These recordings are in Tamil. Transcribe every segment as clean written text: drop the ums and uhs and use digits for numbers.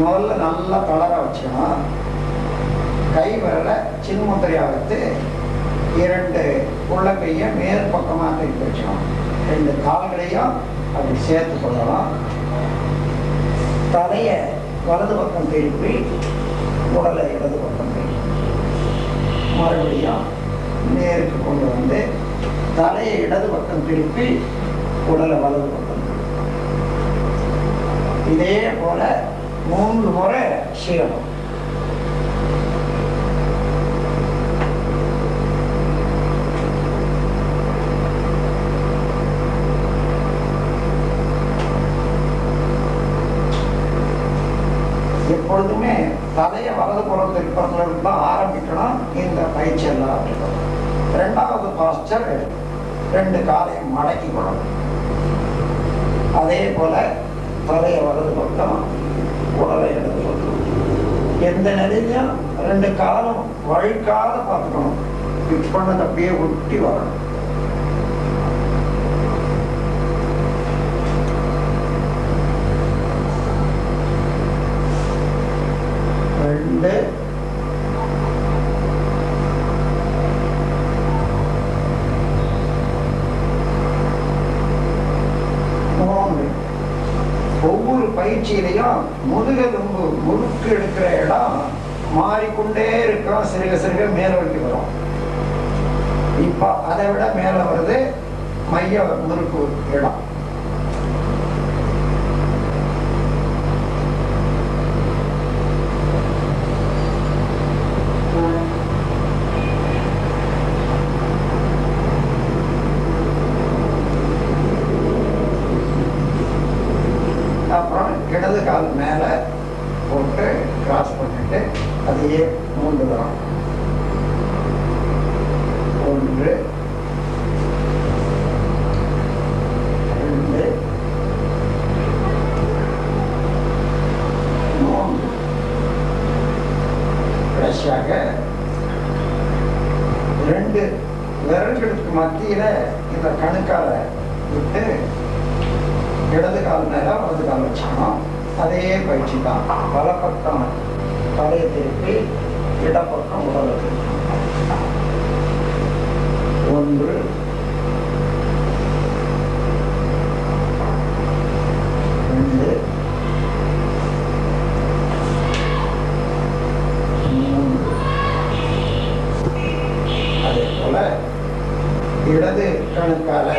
முதல்ல நல்லா தளர வச்சுக்கணும். கை விரல சின்முத்திரையாக வைத்து 2 உள்ளங்கையை மேல் பக்கமாக திருப்பி வச்சுக்கணும். 2 கால்களையும் அப்படி சேர்த்து கொள்ளலாம். தலையை வலது பக்கம் திருப்பி உடலை இடது பக்கம் திருப்பி மறுபடியும் நேருக்கு கொண்டு வந்து தலையை இடது பக்கம் திருப்பி உடலை வலது பக்கம் திருப்பி இதே போல 3 முறை செய்யணும். எப்பொழுதுமே தலையை வலது புறம் திருப்பத்திலிருந்து தான் ஆரம்பிக்கணும். இந்த பயிற்சி எல்லாம் இருக்கணும். 2வது பாஸ்டர் 2 காலையும் மடக்கி கொள்ளணும். அதே போல தலையை வலது பக்கம் உடலை இடது பக்கம் எந்த நிலையிலும் 2 காலம் வழுக்காத பார்த்துக்கணும். ஃபிக்ஸ் பண்ணது அப்படியே ஒட்டி வரணும். ஒவ்வொரு பயிற்சியிலையும் முதுகெலும்பு முறுக்கு எடுக்கிற இடம் மாறிக்கொண்டே இருக்கும். சிறுக சிறுக மேல வைக்க வரும். இப்ப அதை விட மேல வருது மைய முறுக்கு இடம். அப்புறம் இடது கால் மேல போட்டு கிராஸ் பண்ணிட்டு அதையே 3 தரம். 1 2 3 கடைசியாக 2 விரல்களுக்கு மத்தியில இந்த கணுக்கால விட்டு இடது கால் மேல வலது கால் வச்சுக்கணும். அதே பயிற்சி தான். வலப்பக்கம் தலையை திருப்பி இடப்பக்கம் உடலை திருப்பி 1 2 3. அதே போல இடது கணுக்கால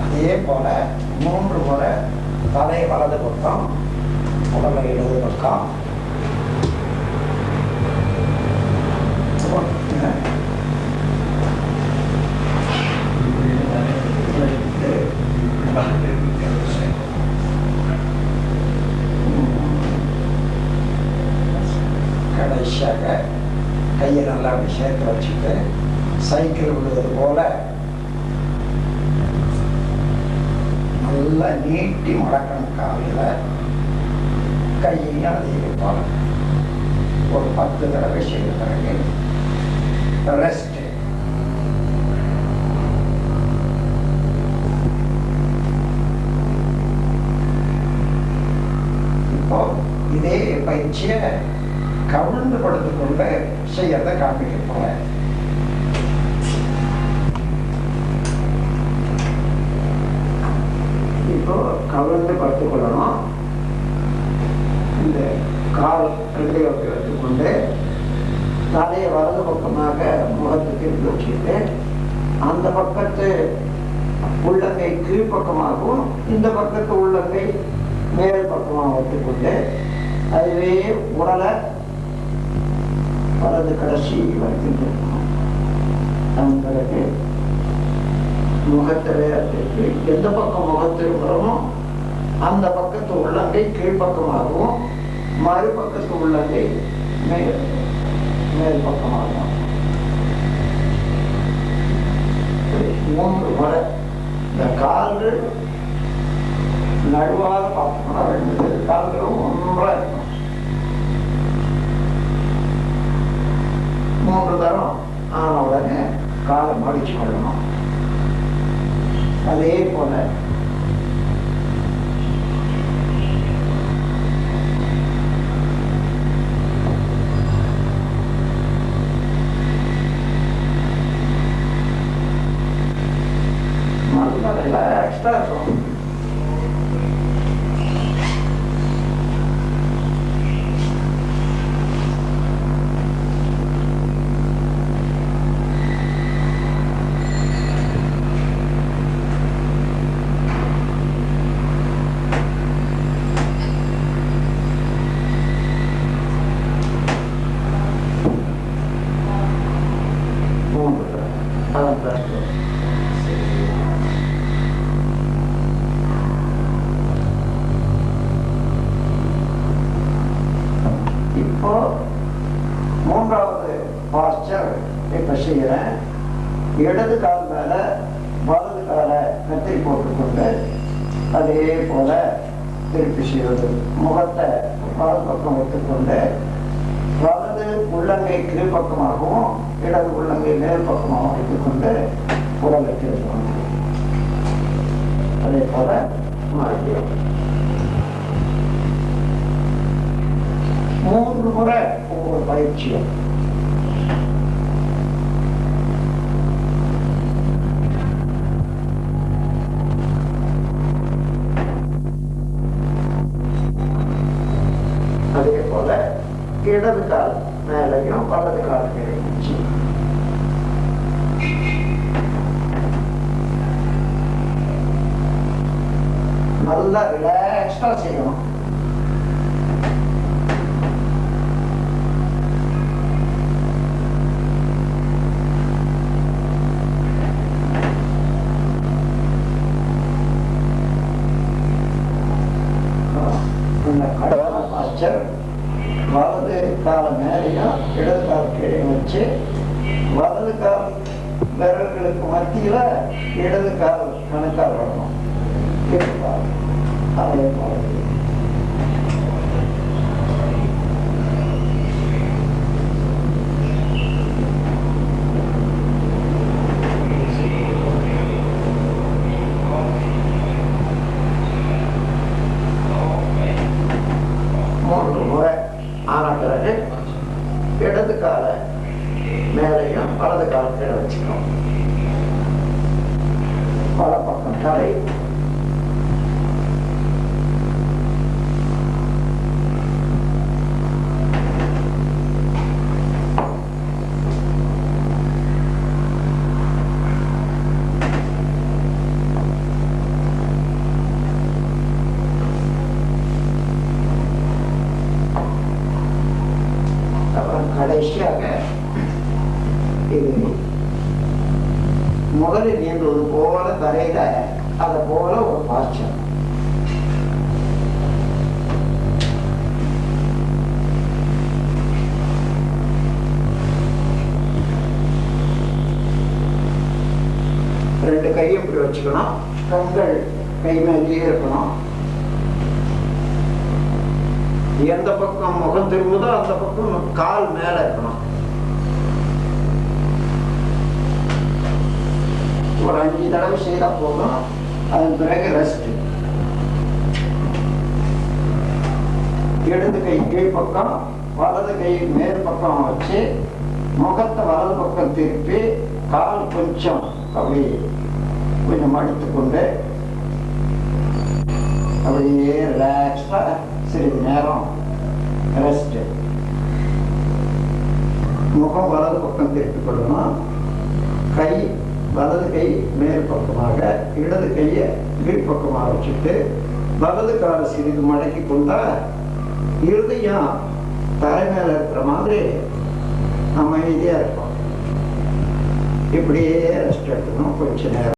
அதே போல 3 முறை தலை வலது பக்கம் உடலை இடது பக்கம் கடைசியாக கையை நல்லா அப்படி சேர்த்து வச்சுட்டு சைக்கிள் விடுவது போல நல்லா நீட்டி மடக்கணும். காலையில் கையையும் அதே வைப்பாங்க. ஒரு 10 தடவை செய்த பிறகு ரெஸ்ட். இப்போ இதே பயிற்சியை கவிழ்ந்து படுத்துக்கொண்டு செய்யறதை காண்பிக்க போறேன். இப்போ கவிழ்ந்து படுத்துக்கொள்ளணும். இந்த கால் 2 எடுத்துக்கொண்டு தலையை வலது பக்கமாக முகத்துக்கு வச்சுட்டு அந்த பக்கத்து உள்ளங்கை கீழ்பக்கமாகவும் இந்த பக்கத்து உள்ளங்கை மேல் பக்கமாக வைத்துக்கொண்டு அதுவே உடலை வலது கடைசி வரைக்கும் இருக்கணும். அதன் பிறகு முகத்தை திருப்பி எந்த பக்கம் முகத்திருக்கிறோமோ அந்த பக்கத்து உள்ளங்கை கீழ்பக்கமாகவும் மறுபக்கத்து உள்ளங்கை மேல் பக்கமாகும். 3 முறை இந்த கால்கள் நடுவாக பார்க்கணும். 2 கால்களும் ஒன்றா இருக்கும். 3 தரம் ஆன உடனே காலை மடிச்சு கொள்ளணும். அதே போல போல திருப்பி செய்வது. முகத்தை வலது பக்கம் வைத்துக்கொண்டு வலது உள்ளங்கை கீழ்பக்கமாகவும் இடது உள்ளங்கை மேல் பக்கமாகவும் வைத்துக்கொண்டு உடலை திருப்பணும். அதே போல மறுபடியும் 3 முறை ஒவ்வொரு பயிற்சியும். அதே போல இடது கால் மேலையும் வலது கால் கீழே வச்சு நல்லா ரிலாக்ஸ்டா செய்யணும். வலது கால மேலையும் இடது கால கீழே வச்சு வலது கால் விரல்களுக்கு மத்தியில இடது கால் கணக்கால் வரணும். அதே போல இடது கால மேலையும் வலது கால கீழே வச்சுக்கணும். வல பக்கம் தலை, கடைசியாக இது முதலில் நீந்துவது போல தரையில அதை போல ஒரு பாய்ச்சல். ரெண்டு கையும் இப்படி வச்சுக்கணும். கண்கள் கை மேலேயே இருக்கணும். எந்த பக்கம் முகம் திரும்புதோ அந்த பக்கம் கால் மேல இருக்கணும். ஒரு 5 தடவை செய்தா போதும். அதன் பிறகு ரெஸ்ட். இடது கை கீழ் பக்கம், வலது கை மேல் பக்கம் வச்சு முகத்தை வலது பக்கம் திருப்பி கால் கொஞ்சம் அப்படி கொஞ்சம் மடித்துக்கொண்டு அப்படியே ரிலாக்ஸ்டா சிறிது நேரம் ரெஸ்ட். முகம் வலது பக்கம் திருப்பிக் கொள்ளணும். கை வலது கை மேல் பக்கமாக, இடது கையை கீழ்பக்கமாக வச்சுட்டு வலது கால சிறிது மடக்கி கொண்டா இருதயம் தரை மேல இருக்கிற மாதிரி அமைதியா இருக்கும். இப்படியே ரெஸ்ட் எடுக்கணும் கொஞ்ச நேரம்.